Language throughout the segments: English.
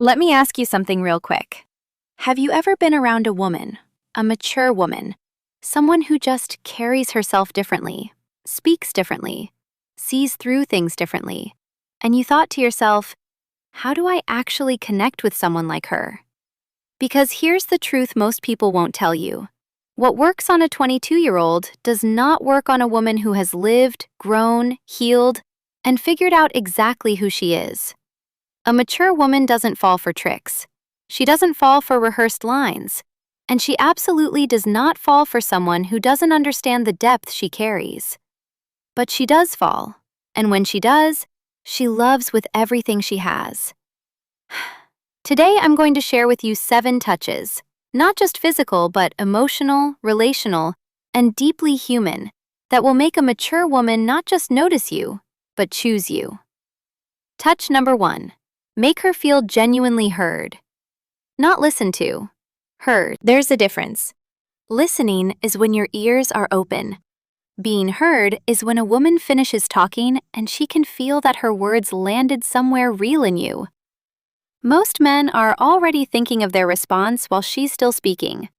Let me ask you something real quick. Have you ever been around a woman, a mature woman, someone who just carries herself differently, speaks differently, sees through things differently, and you thought to yourself, how do I actually connect with someone like her? Because here's the truth most people won't tell you. What works on a 22-year-old does not work on a woman who has lived, grown, healed, and figured out exactly who she is. A mature woman doesn't fall for tricks. She doesn't fall for rehearsed lines. And she absolutely does not fall for someone who doesn't understand the depth she carries. But she does fall. And when she does, she loves with everything she has. Today, I'm going to share with you 7 touches, not just physical, but emotional, relational, and deeply human, that will make a mature woman not just notice you, but choose you. Touch number 1. Make her feel genuinely heard. Not listened to. Heard. There's a difference. Listening is when your ears are open. Being heard is when a woman finishes talking and she can feel that her words landed somewhere real in you. Most men are already thinking of their response while she's still speaking.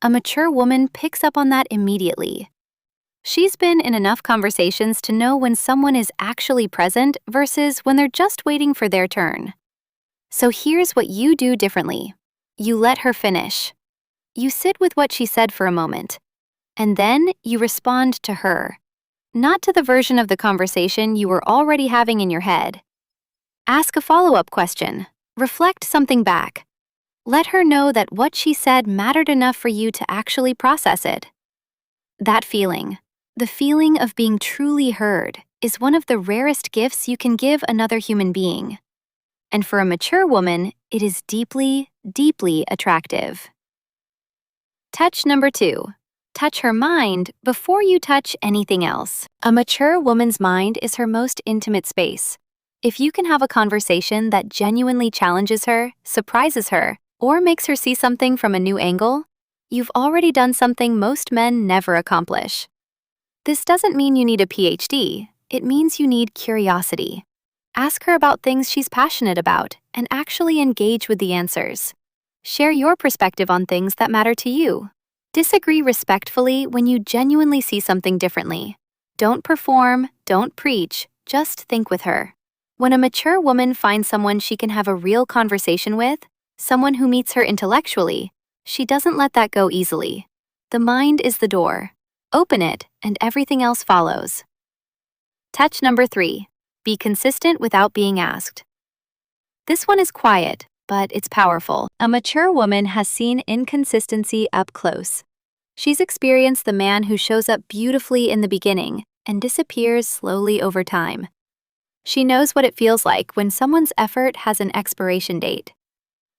A mature woman picks up on that immediately. She's been in enough conversations to know when someone is actually present versus when they're just waiting for their turn. So here's what you do differently. You let her finish. You sit with what she said for a moment. And then you respond to her, not to the version of the conversation you were already having in your head. Ask a follow-up question. Reflect something back. Let her know that what she said mattered enough for you to actually process it. That feeling, the feeling of being truly heard, is one of the rarest gifts you can give another human being. And for a mature woman, it is deeply, deeply attractive. Touch number 2. Touch her mind before you touch anything else. A mature woman's mind is her most intimate space. If you can have a conversation that genuinely challenges her, surprises her, or makes her see something from a new angle, you've already done something most men never accomplish. This doesn't mean you need a PhD. It means you need curiosity. Ask her about things she's passionate about and actually engage with the answers. Share your perspective on things that matter to you. Disagree respectfully when you genuinely see something differently. Don't perform, don't preach, just think with her. When a mature woman finds someone she can have a real conversation with, someone who meets her intellectually, she doesn't let that go easily. The mind is the door. Open it, and everything else follows. Touch number 3. Be consistent without being asked. This one is quiet, but it's powerful. A mature woman has seen inconsistency up close. She's experienced the man who shows up beautifully in the beginning and disappears slowly over time. She knows what it feels like when someone's effort has an expiration date.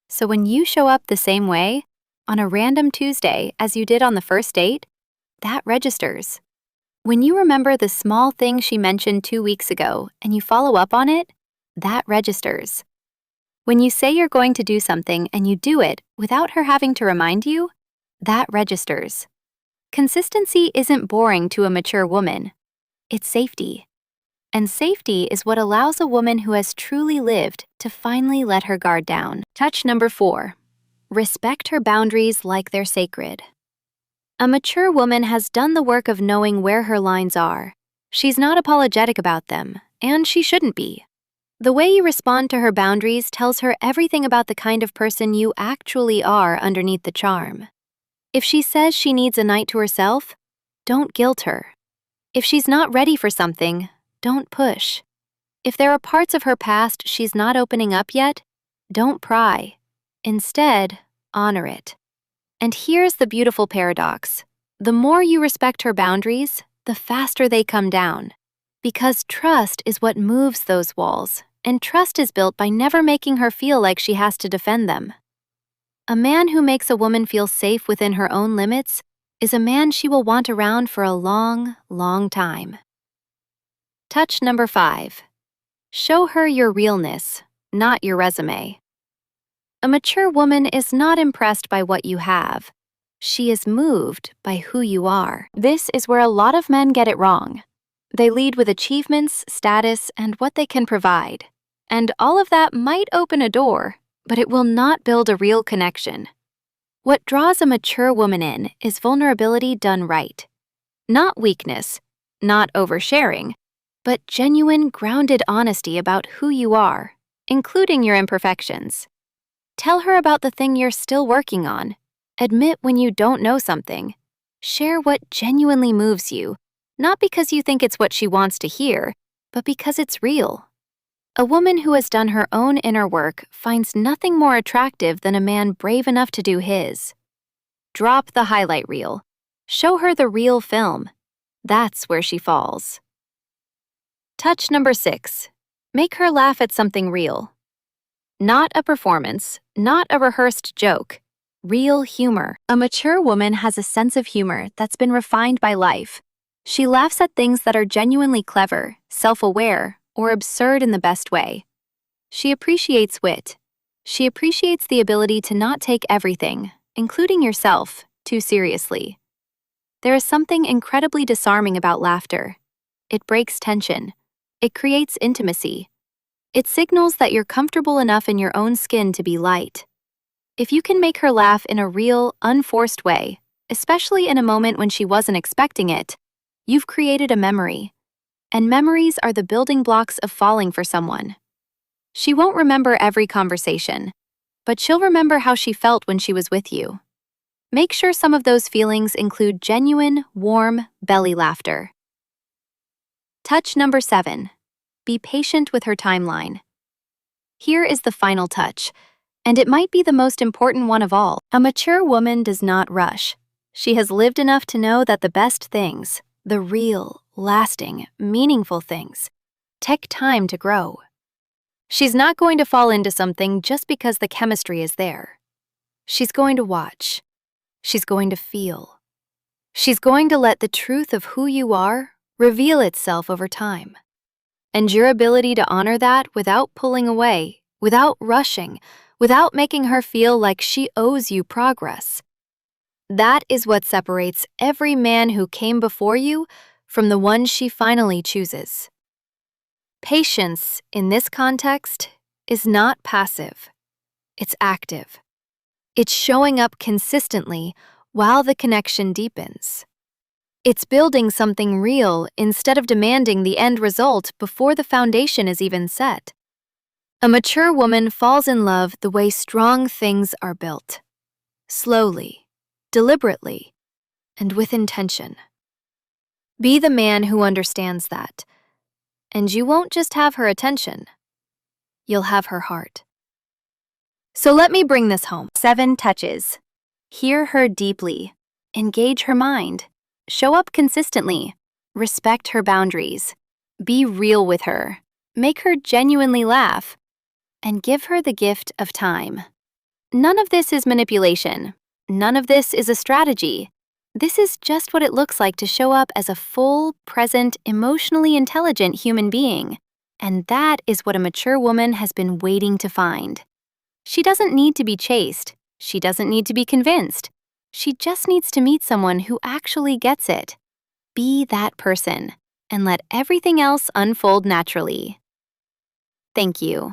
So when you show up the same way, on a random Tuesday as you did on the first date, that registers. When you remember the small thing she mentioned 2 weeks ago and you follow up on it, that registers. When you say you're going to do something and you do it without her having to remind you, that registers. Consistency isn't boring to a mature woman. It's safety. And safety is what allows a woman who has truly lived to finally let her guard down. Touch number 4. Respect her boundaries like they're sacred. A mature woman has done the work of knowing where her lines are. She's not apologetic about them, and she shouldn't be. The way you respond to her boundaries tells her everything about the kind of person you actually are underneath the charm. If she says she needs a night to herself, don't guilt her. If she's not ready for something, don't push. If there are parts of her past she's not opening up yet, don't pry. Instead, honor it. And here's the beautiful paradox. The more you respect her boundaries, the faster they come down. Because trust is what moves those walls, and trust is built by never making her feel like she has to defend them. A man who makes a woman feel safe within her own limits is a man she will want around for a long, long time. Touch number 5. Show her your realness, not your resume. A mature woman is not impressed by what you have. She is moved by who you are. This is where a lot of men get it wrong. They lead with achievements, status, and what they can provide. And all of that might open a door, but it will not build a real connection. What draws a mature woman in is vulnerability done right. Not weakness, not oversharing, but genuine, grounded honesty about who you are, including your imperfections. Tell her about the thing you're still working on. Admit when you don't know something. Share what genuinely moves you, not because you think it's what she wants to hear, but because it's real. A woman who has done her own inner work finds nothing more attractive than a man brave enough to do his. Drop the highlight reel. Show her the real film. That's where she falls. Touch number 6. Make her laugh at something real. Not a performance, not a rehearsed joke. Real humor. A mature woman has a sense of humor that's been refined by life. She laughs at things that are genuinely clever, self-aware, or absurd in the best way. She appreciates wit. She appreciates the ability to not take everything, including yourself, too seriously. There is something incredibly disarming about laughter. It breaks tension. It creates intimacy. It signals that you're comfortable enough in your own skin to be light. If you can make her laugh in a real, unforced way, especially in a moment when she wasn't expecting it, you've created a memory. And memories are the building blocks of falling for someone. She won't remember every conversation, but she'll remember how she felt when she was with you. Make sure some of those feelings include genuine, warm, belly laughter. Touch number 7. Be patient with her timeline. Here is the final touch, and it might be the most important one of all. A mature woman does not rush. She has lived enough to know that the best things, the real, lasting, meaningful things, take time to grow. She's not going to fall into something just because the chemistry is there. She's going to watch. She's going to feel. She's going to let the truth of who you are reveal itself over time. And your ability to honor that without pulling away, without rushing, without making her feel like she owes you progress. That is what separates every man who came before you from the one she finally chooses. Patience, in this context, is not passive. It's active. It's showing up consistently while the connection deepens. It's building something real instead of demanding the end result before the foundation is even set. A mature woman falls in love the way strong things are built. Slowly, deliberately, and with intention. Be the man who understands that. And you won't just have her attention. You'll have her heart. So let me bring this home. 7 touches. Hear her deeply. Engage her mind. Show up consistently. Respect her boundaries. Be real with her. Make her genuinely laugh. And give her the gift of time. None of this is manipulation. None of this is a strategy. This is just what it looks like to show up as a full, present, emotionally intelligent human being. And that is what a mature woman has been waiting to find. She doesn't need to be chased. She doesn't need to be convinced. She just needs to meet someone who actually gets it. Be that person, and let everything else unfold naturally. Thank you.